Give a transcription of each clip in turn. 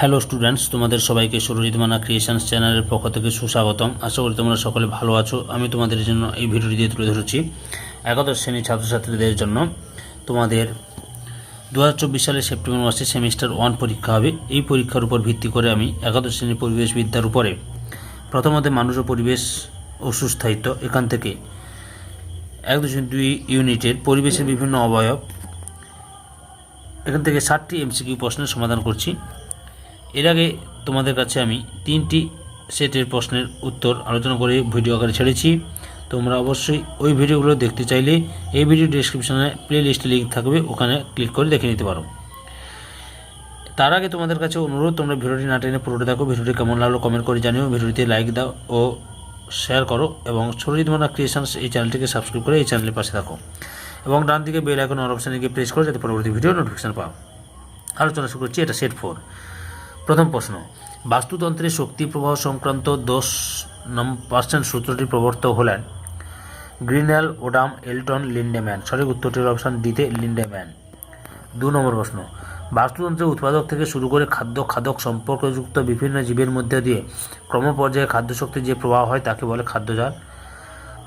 Hello students, তোমাদের সবাইকে সুরজিৎ মানা ক্রিয়েশনস চ্যানেলের পক্ষ থেকে সুস্বাগতম। আশা করি তোমরা সকলে ভালো আছো। আমি তোমাদের জন্য এই ভিডিওটি দিয়ে তুলে ধরেছি একাদশ শ্রেণীর ছাত্রছাত্রীদের জন্য তোমাদের 2024 সালের সেপ্টেম্বর মাসে সেমিস্টার 1 পরীক্ষা হবে। এই পরীক্ষার উপর ভিত্তি করে আমি একাদশ শ্রেণীর পরিবেশবিদ্যার উপরে প্রথমত মানুষ ও পরিবেশ ও সুস্থায়িত্ব, এখান থেকে 1.2 ইউনিটের পরিবেশের বিভিন্ন অবয়ব, এখান থেকে 60টি এমসিকিউ প্রশ্নের সমাধান করছি। এর আগে তোমাদের কাছে আমি 3টি সেটের প্রশ্নের উত্তর আলোচনা করে ভিডিও আকারে ছেড়েছি। তোমরা অবশ্যই ওই ভিডিওগুলো দেখতে চাইলে এই ভিডিও ডেসক্রিপশনে প্লে লিস্টে লিঙ্ক থাকবে, ওখানে ক্লিক করে দেখে নিতে পারো। তার আগে তোমাদের কাছে অনুরোধ, তোমরা ভিডিওটি না টেনে পুরোটা দেখো। ভিডিওটি কেমন লাগলো কমেন্ট করে জানিও, ভিডিওটিতে লাইক দাও ও শেয়ার করো, এবং সুরজিৎ মানা ক্রিয়েশনস এই চ্যানেলটিকে সাবস্ক্রাইব করে এই চ্যানেলের পাশে থাকো, এবং ডান দিকে বেল আইকন অল অপশানে গিয়ে প্রেস করো যাতে পরবর্তী ভিডিও নোটিফিকেশন পাও। আলোচনা শুরু করছি। এটা সেট 4। প্রথম প্রশ্ন, বাস্তুতন্ত্রের শক্তি প্রবাহ সংক্রান্ত 10% সূত্রটি প্রবর্তক হলেন গ্রিনেল, ওডাম, এলটন, লিন্ডেম্যান। সঠিক উত্তরটির অপশান ডিতে লিন্ডেম্যান। 2 নম্বর প্রশ্ন, বাস্তুতন্ত্রের উৎপাদক থেকে শুরু করে খাদ্য খাদক সম্পর্কযুক্ত বিভিন্ন জীবের মধ্যে দিয়ে ক্রমপর্যায়ে খাদ্যশক্তির যে প্রবাহ হয় তাকে বলে খাদ্যজাল।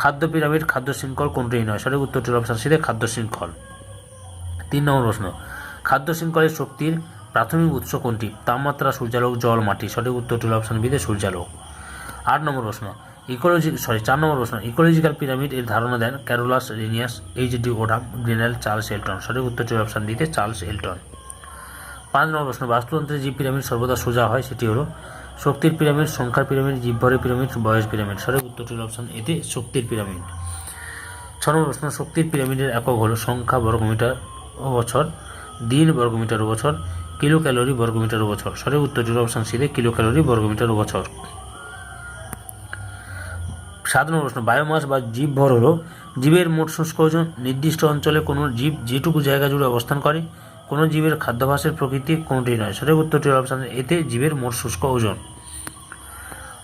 খাদ্য পিরামিড, খাদ্য শৃঙ্খল কোনটি নয়? সঠিক উত্তরটির অপশান সিতে খাদ্য শৃঙ্খল। 3 নম্বর প্রশ্ন, খাদ্য শৃঙ্খলের শক্তির প্রাথমিক উৎস কোনটি? তাপমাত্রা, সূর্যালোক, জল, মাটি। সঠিক উত্তরটি অপশান বিতে সূর্যালোক। 8 নম্বর প্রশ্ন, 4 নম্বর প্রশ্ন, ইকোলজিক্যাল পিরামিড এর ধারণা দেন Carolus Linnaeus, HD Odum, Grinnell, Charles Elton. সঠিক উত্তরটির অপশান দিতে চার্লস এলটন। 5 নম্বর প্রশ্ন, বাস্তুতন্ত্রে যে পিরামিড সর্বদা সোজা হয় সেটি হলো শক্তির পিরামিড, সংখ্যার পিরামিড, জীবভরের পিরামিড, বয়স পিরামিড। সঠিক উত্তরটির অপশান এতে শক্তির পিরামিড। 6 নম্বর প্রশ্ন, শক্তির পিরামিডের একক হলো সংখ্যা বর্গমিটার ও বছর, দিন বর্গমিটার ও বছর, কিলো ক্যালোরি বর্গমিটার ও বছর। সঠিক উত্তরটির অপশান সিতে কিলো ক্যালোরি বর্গমিটার ও বছর। 7 নম্বর প্রশ্ন, বায়োমাস বা জীবভর হলো জীবের মোট শুষ্ক ওজন। নির্দিষ্ট অঞ্চলে কোনো জীব যেটুকু জায়গা জুড়ে অবস্থান করে কোনো জীবের খাদ্যাভ্যাসের প্রকৃতি কোনটি নয়? সঠিক উত্তরটির অপশান এতে জীবের মোট শুষ্ক ওজন।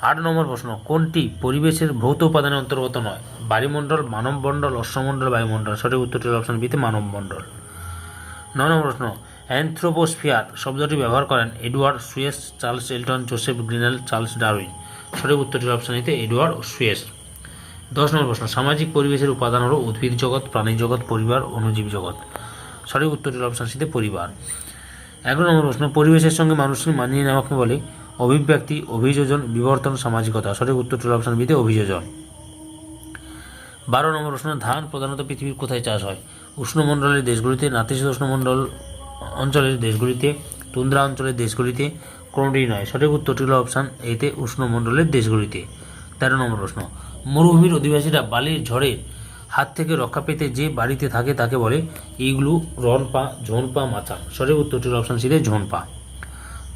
8 নম্বর প্রশ্ন, কোনটি পরিবেশের ভৌত উপাদানের অন্তর্গত নয়? বায়ুমণ্ডল, মানবমণ্ডল, অশ্বমণ্ডল, বায়ুমণ্ডল। সঠিক উত্তরটির অপশান বিতে মানবমণ্ডল। 9 নম্বর প্রশ্ন, অ্যানথ্রোপোস্ফিয়ার শব্দটি ব্যবহার করেন Edward Suess, Charles Elton, Joseph Grinnell, Charles Darwin. সঠিক উত্তরটির অপশান এতে এডওয়ার্ড সুয়েস। 10 নম্বর প্রশ্ন, সামাজিক পরিবেশের উপাদান হলো উদ্ভিদ জগৎ, প্রাণী জগৎ, পরিবার, অণুজীব জগৎ। সঠিক উত্তরটির অপশান সিতে পরিবার। 11 নম্বর প্রশ্ন, পরিবেশের সঙ্গে মানুষকে মানিয়ে নেওয়াকে বলে অভিব্যক্তি, অভিযোজন, বিবর্তন, সামাজিকতা। সঠিক উত্তরটির অপশান বিতে অভিযোজন। 12 নম্বর প্রশ্ন, ধান প্রধানত পৃথিবীর কোথায় চাষ হয়? উষ্ণমণ্ডলের দেশগুলিতে, নাতিশীতোষ্ণ মণ্ডল অঞ্চলের দেশগুলিতে, তুন্দ্রা অঞ্চলের দেশগুলিতে, কোনটি নয়? সঠিক উত্তরটি হল অপশান এতে উষ্ণমণ্ডলের দেশগুলিতে। 13 নম্বর প্রশ্ন, মরুভূমির অধিবাসীরা বালির ঝড়ের হাত থেকে রক্ষা পেতে যে বাড়িতে থাকে তাকে বলে ইগলু, রনপা, ঝোনপা, মাচাং। সঠিক উত্তরটির অপশান সিতে ঝোনপা।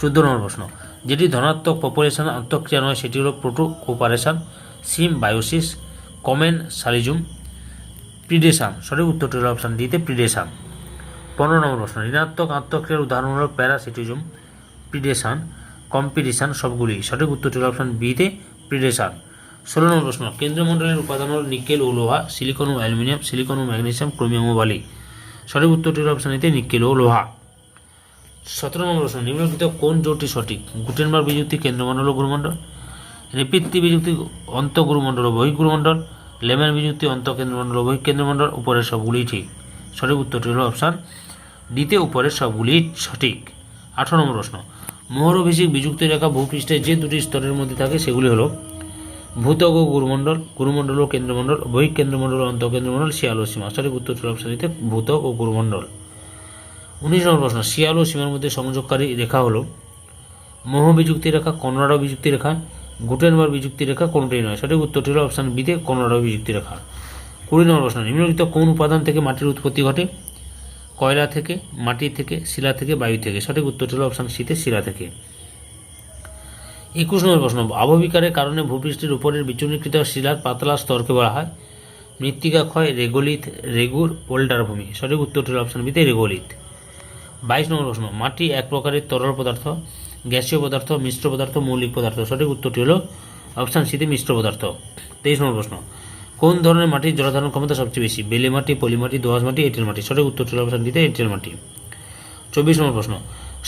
14 নম্বর প্রশ্ন, যেটি ধনাত্মক পপুলেশন আন্তঃক্রিয়া নয় সেটি হলো প্রোটো কোপারেশন, সিমবায়োসিস, কমেন সালিজুম, প্রিডেশন। সঠিক উত্তরটি হল অপশান ডিতে প্রিডেশন। 15 নম্বর প্রশ্ন, ঋণাত্মক আন্তঃক্রিয়ার উদাহরণ হল প্যারাসিটিজম, প্রিডেশন, কম্পিটিশন, সবগুলি। সঠিক উত্তরটি হল অপশান বিতে প্রিডেশন। 16 নম্বর প্রশ্ন, কেন্দ্রমণ্ডলের উপাদান হল নিকেল ও লোহা, সিলিকন ও অ্যালুমিনিয়াম, সিলিকন ও ম্যাগনেসিয়াম, ক্রোমিয়াম ও বালি। সঠিক উত্তরটি হল অপশান এতে নিকেল ও লোহা। 17 নম্বর প্রশ্ন, নিম্নলিখিত কোন জোটটি সঠিক? গুটেনবার্গ বিযুক্তি, কেন্দ্রমণ্ডল ও গুরুমণ্ডল, রেপিত্তি বিযুক্তি, অন্তঃগুরুমণ্ডল ও বহিঃগুরুমণ্ডল, লেম্যান বিযুক্তি, অন্তঃকেন্দ্রমণ্ডল ও বহিঃকেন্দ্রমণ্ডল। উপরের সবগুলি ঠিক। সঠিক উত্তরটি হল অপশান ডিতে উপরের সবগুলি সঠিক। 18 নম্বর প্রশ্ন, মোহরভিষিক বিযুক্তি রেখা ভূপৃষ্ঠে যে দুটি স্তরের মধ্যে থাকে সেগুলি হল ভূত্বক ও গুরুমণ্ডল, গুরুমণ্ডল ও কেন্দ্রমণ্ডল, বহিঃকেন্দ্রমণ্ডল ও অন্তঃকেন্দ্রমণ্ডল, শিয়াল ও সীমা। সঠিক উত্তরটি হল অপশান ডিতে ভূত্বক ও গুরুমণ্ডল। 19 নম্বর প্রশ্ন, শিয়াল ও সীমার মধ্যে সংযোগকারী রেখা হল মোহ বিযুক্তি রেখা, কনরাড বিযুক্তি রেখা, গুটেনবার্গ বিযুক্তি রেখা, কোনটি নয়? সঠিক উত্তরটি হল অপশান বিতে কনরাড বিযুক্তি রেখা। 20 নম্বর প্রশ্ন, নিম্নলিখিত কোন উপাদান থেকে মাটির উৎপত্তি ঘটে? কয়লা থেকে, মাটি থেকে, শিলা থেকে, বায়ু থেকে। সঠিক উত্তরটি হল অপশান সিতে শিলা থেকে। 21 নম্বর প্রশ্ন, আবহবিকারের কারণে ভূপৃষ্ঠের উপরের বিচূর্ণীকৃত শিলার পাতলা স্তরকে বলা হয় মৃত্তিকা ক্ষয়, রেগোলিথ, রেগুর, পোল্টার ভূমি। সঠিক উত্তরটি হল অপশান বিতে রেগোলিথ। 22 নম্বর প্রশ্ন, মাটি এক প্রকারের তরল পদার্থ, গ্যাসীয় পদার্থ, মিশ্র পদার্থ, মৌলিক পদার্থ। সঠিক উত্তরটি হল অপশান সিতে মিশ্র পদার্থ। 23 নম্বর প্রশ্ন, কোন ধরনের মাটির জলধারণ ক্ষমতা সবচেয়ে বেশি? বেলে মাটি, পলি মাটি, দোআঁশ মাটি, এঁটেল মাটি। সঠিক উত্তরটি হল অপশান ডিতে এঁটেল মাটি। 24 নম্বর প্রশ্ন,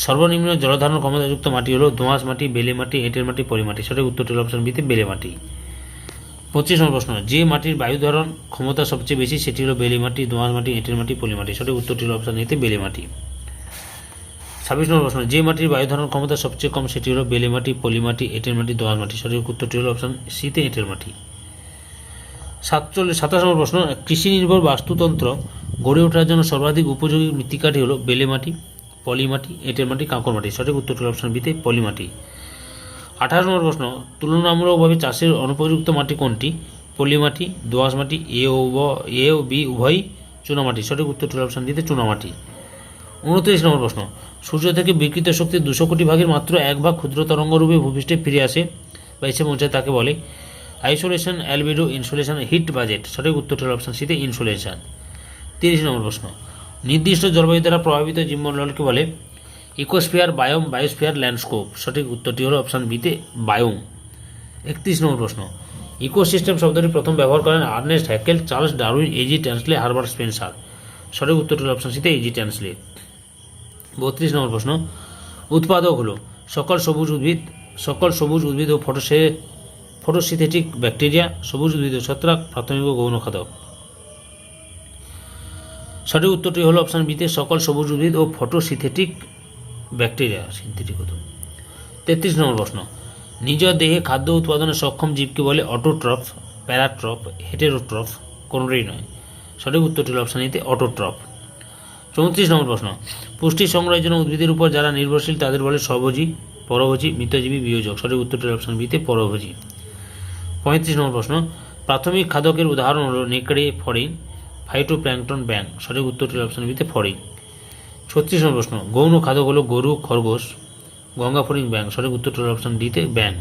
সর্বনিম্ন জলধারণ ক্ষমতাযুক্ত মাটি হলো দোআঁশ মাটি, বেলে মাটি, এঁটেল মাটি, পলি মাটি। সঠিক উত্তরটি হলো অপশন বিতে বেলে মাটি। 25 নম্বর প্রশ্ন, যে মাটির বায়ু ধারণ ক্ষমতা সবচেয়ে বেশি সেটি হলো বেলে মাটি, দোআঁশ মাটি, এঁটেল মাটি, পলি মাটি। সঠিক উত্তরটি হলো অপশন এতে বেলে মাটি। 26 নম্বর প্রশ্ন, যে মাটির বায়ু ধারণ ক্ষমতা সবচেয়ে কম সেটি হলো বেলে মাটি, পলি মাটি, এঁটেল মাটি, দোআঁশ মাটি। সঠিক উত্তরটি হলো অপশন সিতে এঁটেল মাটি। 27 নম্বর প্রশ্ন, কৃষি নির্ভর বাস্তুতন্ত্র গড়ে ওঠার জন্য সর্বাধিক উপযোগী মৃত্তিকাটি হলো বেলে মাটি, পলি মাটি, এঁটেল মাটি, কাঁকর মাটি। সঠিক উত্তরটি হলো অপশন বিতে পলি মাটি। 28 নম্বর প্রশ্ন, তুলনামূলকভাবে চাষের অনুপযুক্ত মাটি কোনটি? পলি মাটি, দোআঁশ মাটি, এ ও বি উভয়ই, চুনামাটি। সঠিক উত্তরটি হলো অপশন দিতে চুনামাটি। 29 নম্বর প্রশ্ন, সূর্য থেকে বিকৃত শক্তির 200 কোটি ভাগের মাত্র 1 ভাগ ক্ষুদ্র তরঙ্গরূপে ভূপৃষ্ঠে ফিরে আসে বা এসে পৌঁছায় তাকে বলে আইসোলেশন, অ্যালবিডো, ইনসোলেশন, হিট বাজেট। সঠিক উত্তরটি হলো অপশন সিতে ইনসোলেশন। 30 নম্বর প্রশ্ন, নির্দিষ্ট জলবায়ু দ্বারা প্রভাবিত জীবমণ্ডলকে বলে ইকোস্ফিয়ার, বায়োম, বায়োস্ফিয়ার, ল্যান্ডস্কেপ। সঠিক উত্তরটি হলো অপশন বিতে বায়োম। 31 নম্বর প্রশ্ন, ইকোসিস্টেম শব্দটি প্রথম ব্যবহার করেন Ernst Haeckel, Charles Darwin, AG Tansley, Herbert Spencer. সঠিক উত্তরটি হলো অপশন সিতে এজি ট্যান্সলে। 32 নম্বর প্রশ্ন, উৎপাদক হলো সকল সবুজ উদ্ভিদ ও ফটোসিনথেটিক ব্যাকটেরিয়া, সবুজ উদ্ভিদ ও ছত্রাক, প্রাথমিক ও গৌণ খাদক। সঠিক উত্তরটি হলো অপশন বিতে সকল সবুজ উদ্ভিদ ও ফটোসিনথেটিক ব্যাকটেরিয়া, সিনথেটিক হতো। 33 নম্বর প্রশ্ন, নিজ দেহে খাদ্য উৎপাদনে সক্ষম জীবকে বলে অটোট্রফ, প্যারাট্রফ, হেটেরোট্রফ, কোনোটাই নয়। সঠিক উত্তরটি হলো অপশন এতে অটোট্রফ। 34 নম্বর প্রশ্ন, পুষ্টি সংগ্রহের জন্য উদ্ভিদের উপর যারা নির্ভরশীল তাদের বলে স্বভোজী, পরভোজী, মৃতজীবী, বিয়োজক। সঠিক উত্তরটি হলো অপশন বিতে পরভোজী। 35 নম্বর প্রশ্ন, প্রাথমিক খাদকের উদাহরণ হলো নেকড়ে, ফড়িং, ফাইটোপ্ল্যাঙ্কটন, ব্যাঙ। সঠিক উত্তরটি হলো অপশন বিতে ফড়িং। 36 নম্বর প্রশ্ন, গৌণ খাদক হলো গরু, খরগোশ, গঙ্গা ফড়িং, ব্যাঙ। সঠিক উত্তরটি হলো অপশন ডিতে ব্যাঙ।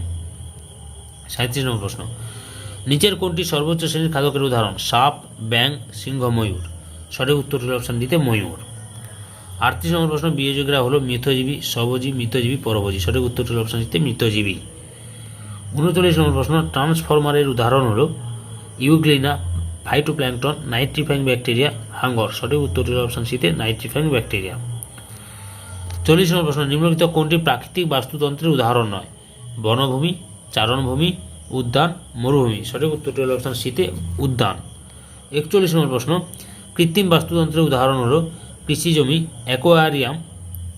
37 নম্বর প্রশ্ন, নিচের কোনটি সর্বোচ্চ শ্রেণীর খাদকের উদাহরণ? সাপ, ব্যাঙ, সিংহ, ময়ূর। সঠিক উত্তরটি হলো অপশন ডিতে ময়ূর। 38 নম্বর প্রশ্ন, বিয়োজকরা হলো মৃতজীবী, স্বভোজী, মৃতজীবী, পরভোজী। সঠিক উত্তরটি হলো অপশন ডিতে মৃতজীবী। 39 নম্বর প্রশ্ন, ট্রান্সফরমারের উদাহরণ হলো ইউগ্লিনা, ফাইটোপ্ল্যাঙ্কটন, নাইট্রিফাইং ব্যাকটেরিয়া, হাঙ্গর। সঠিক উত্তরটি হলো অপশন সিতে নাইট্রিফাইং ব্যাকটেরিয়া। 40 নম্বর প্রশ্ন, নিম্নলিখিত কোনটি প্রাকৃতিক বাস্তুতন্ত্রের উদাহরণ নয়? বনভূমি, চারণভূমি, উদ্যান, মরুভূমি। সঠিক উত্তরটি হলো অপশন সিতে উদ্যান। 41 নম্বর প্রশ্ন, কৃত্রিম বাস্তুতন্ত্রের উদাহরণ হলো কৃষি জমি, অ্যাকোয়ারিয়াম,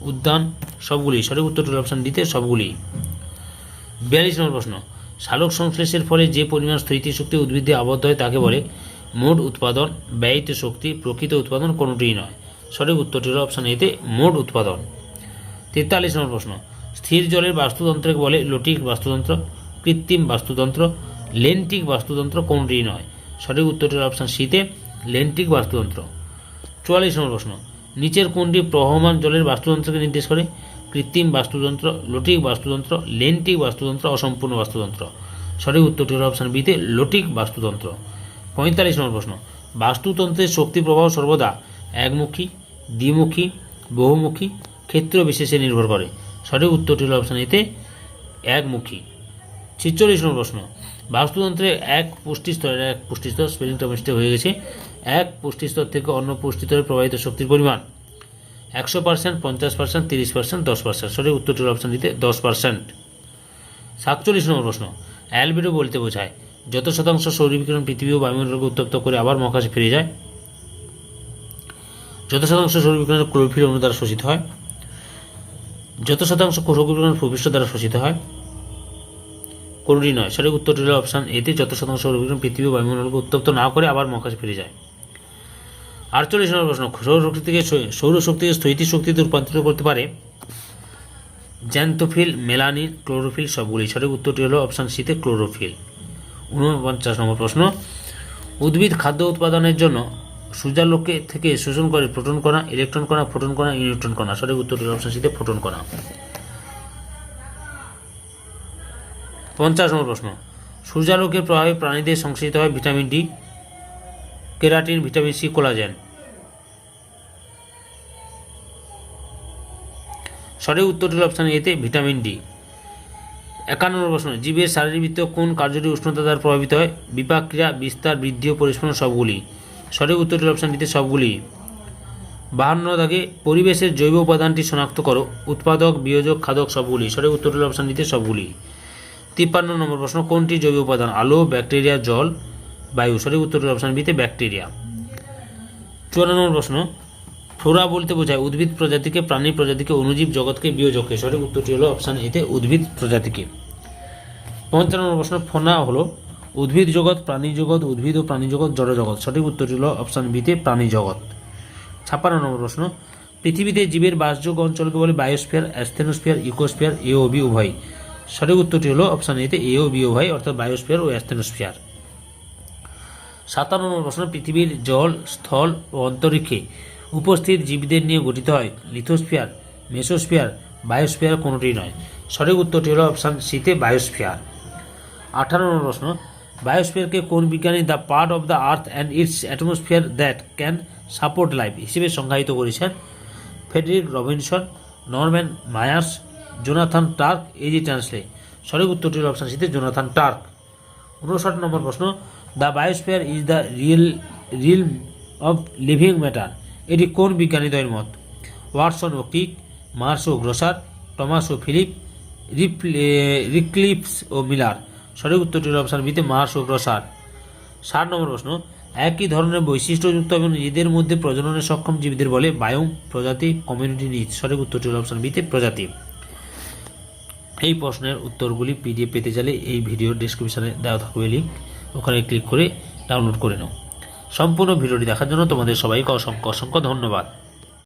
উদ্যান, সবগুলি। সঠিক উত্তরটি হলো অপশন ডিতে সবগুলি। 42 নম্বর প্রশ্ন, সালোক সংশ্লেষের ফলে যে পরিমাণ স্থিতিশক্তি উদ্ভিদে আবদ্ধ হয় তাকে বলে মোট উৎপাদন, ব্যয়িত শক্তি, প্রকৃত উৎপাদন, কোনোটিই নয়। সঠিক উত্তরটি হলো অপশন এতে মোট উৎপাদন। 43 নম্বর প্রশ্ন, স্থির জলের বাস্তুতন্ত্রকে বলে লোটিক বাস্তুতন্ত্র, কৃত্রিম বাস্তুতন্ত্র, লেন্টিক বাস্তুতন্ত্র, কোনোটিই নয়। সঠিক উত্তরটি হলো অপশন সিতে লেন্টিক বাস্তুতন্ত্র। 44 নম্বর প্রশ্ন, নিচের কোনটি প্রবহমান জলের বাস্তুতন্ত্রকে নির্দেশ করে? কৃত্রিম বাস্তুতন্ত্র, লোটিক বাস্তুতন্ত্র, লেন্টিক বাস্তুতন্ত্র, অসম্পূর্ণ বাস্তুতন্ত্র। সঠিক উত্তরটি হলো অপশন বিতে লোটিক বাস্তুতন্ত্র। 45 নম্বর প্রশ্ন, বাস্তুতন্ত্রের শক্তি প্রবাহ সর্বদা একমুখী, দ্বিমুখী, বহুমুখী, ক্ষেত্র বিশেষে নির্ভর করে। সঠিক উত্তরটি হলো অপশন এতে একমুখী। 46 নম্বর প্রশ্ন, বাস্তুতন্ত্রের এক পুষ্টিস্তর স্পেলিংটা মিস্টেক হয়ে গেছে, এক পুষ্টিস্তর থেকে অন্য পুষ্টিস্তরে প্রবাহিত শক্তির পরিমাণ 100%, 50%, 30%, 10%। সঠিক উত্তরটি হলো অপশন দিতে 10%। 47 নম্বর প্রশ্ন, অ্যালবিডো বলতে বোঝায় যত শতাংশ সৌরবিকিরণ পৃথিবী ও বায়ুমণ্ডলকে উত্তপ্ত করে আবার মহাকাশে ফিরে যায়, যত শতাংশ সৌরবিকিরণ ক্লোরোফিল অণু দ্বারা শোষিত হয়, যত শতাংশ সৌরবিকিরণ ভূপৃষ্ঠ দ্বারা শোষিত হয়, কোনোটি নয়। সঠিক উত্তরটি হলো অপশন এতে যত শতাংশ সৌরবিকিরণ পৃথিবী ও বায়ুমণ্ডলকে উত্তপ্ত না করে আবার মহাকাশে ফিরে যায়। 48 নম্বর প্রশ্ন, সৌরশক্তিকে স্থৈতিক শক্তিতে রূপান্তরিত করতে পারে জ্যান্থোফিল, মেলানিন, ক্লোরোফিল, সবগুলি। সঠিক উত্তরটি হলো অপশন সিতে ক্লোরোফিল। 49 নম্বর প্রশ্ন, উদ্ভিদ খাদ্য উৎপাদনের জন্য সূর্যালোকে থেকে শোষণ করে প্রোটন কণা, ইলেকট্রন কণা, ফোটন কণা, নিউট্রন কণা। সঠিক উত্তরটি হলো অপশন সিতে ফোটন কণা। 50 নম্বর প্রশ্ন, সূর্যালোকের প্রভাবে প্রাণীদের সংশ্লেষিত হয় vitamin D, keratin, vitamin C, collagen. সঠিক উত্তরটি হলো অপশন এতে ভিটামিন ডি। 51 নম্বর প্রশ্ন, জীবের শারীরবৃত্তীয় কোন কার্যটি উষ্ণতা দ্বারা প্রভাবিত হয়? বিপাক ক্রিয়া, বিস্তার, বৃদ্ধি ও পরিস্ফুরণ, সবগুলি। সঠিক উত্তরটি হলো অপশন ডিতে সবগুলি। 52 দাগে পরিবেশের জৈব উপাদানটি শনাক্ত করো। উৎপাদক, বিয়োজক, খাদক সবগুলি। সঠিক উত্তরটি হলো অপশন ডিতে সবগুলি। 53 নম্বর প্রশ্ন, কোনটি জৈব উপাদান? আলো, ব্যাকটেরিয়া, জল, বায়ু। সঠিক উত্তরটি হলো অপশন বিতে ব্যাকটেরিয়া। 54 নম্বর প্রশ্ন, ফ্লোরা বলতে বোঝায় উদ্ভিদ প্রজাতিকে, প্রাণী প্রজাতিকে, অণুজীব জগৎকে, বিয়োজককে। সঠিক উত্তরটি হলো অপশন এতে উদ্ভিদ প্রজাতিকে। 55 নম্বর প্রশ্ন, ফোনা হলো উদ্ভিদ জগৎ, প্রাণী জগৎ, উদ্ভিদ ও প্রাণী জগৎ, জড় জগৎ। সঠিক উত্তরটি হলো অপশন বিতে প্রাণী জগৎ। 56 নম্বর প্রশ্ন, পৃথিবীতে জীবের বাসযোগ্য অঞ্চলকে বলে বায়োস্ফিয়ার, অ্যাস্থেনোস্ফিয়ার, ইকোস্ফিয়ার, এ ও বি উভয়। সঠিক উত্তরটি হলো অপশন এতে এ ও বি উভয়, অর্থাৎ বায়োস্ফিয়ার ও অ্যাস্থেনোস্ফিয়ার। 57 নম্বর প্রশ্ন, পৃথিবীর জল, স্থল ও অন্তরিক্ষে উপস্থিত জীবদের নিয়ে গঠিত হয় লিথোস্ফিয়ার, মেসোস্ফিয়ার, বায়োস্ফিয়ার কোনোটি নয়। সঠিক উত্তরটি হলো অপশন সিতে বায়োস্ফিয়ার। 18 নম্বর প্রশ্ন, বায়োস্ফিয়ারকে কোন বিজ্ঞানী the part of the earth and its atmosphere that can support life হিসেবে সংজ্ঞায়িত করেছেন? Frederick Robinson, Norman Myers, Jonathan Turk, AG Tansley. সঠিক উত্তরটি হলো অপশন সিতে জোনাথন টার্ক। 59 নম্বর প্রশ্ন, the biosphere is the realm of living matter. এটি কোন বিজ্ঞানীদ্বয়ের মত? ওয়াটসন ও ক্রিক, মার্স ও গ্রসার, টমাস ও ফিলিপ, রিক্লিপস ও মিলার। সঠিক উত্তরটি হলো অপশন বিতে মার্স ও গ্রসার। 60 নম্বর প্রশ্ন, একই ধরনের বৈশিষ্ট্যযুক্ত এবং নিজেদের মধ্যে প্রজননে সক্ষম জীবদের বলে বায়োম, প্রজাতি, কমিউনিটি নিচ। সঠিক উত্তরটি হলো অপশন বিতে প্রজাতি। এই প্রশ্নের উত্তরগুলি পিডিএফ পেতে চাইলে এই ভিডিওর ডেসক্রিপশনে দেওয়া থাকবে লিঙ্ক, ওখানে ক্লিক করে ডাউনলোড করে নাও। সম্পূর্ণ ভিডিওটি দেখার জন্য তোমাদের সবাইকে অসংখ্য অসংখ্য ধন্যবাদ।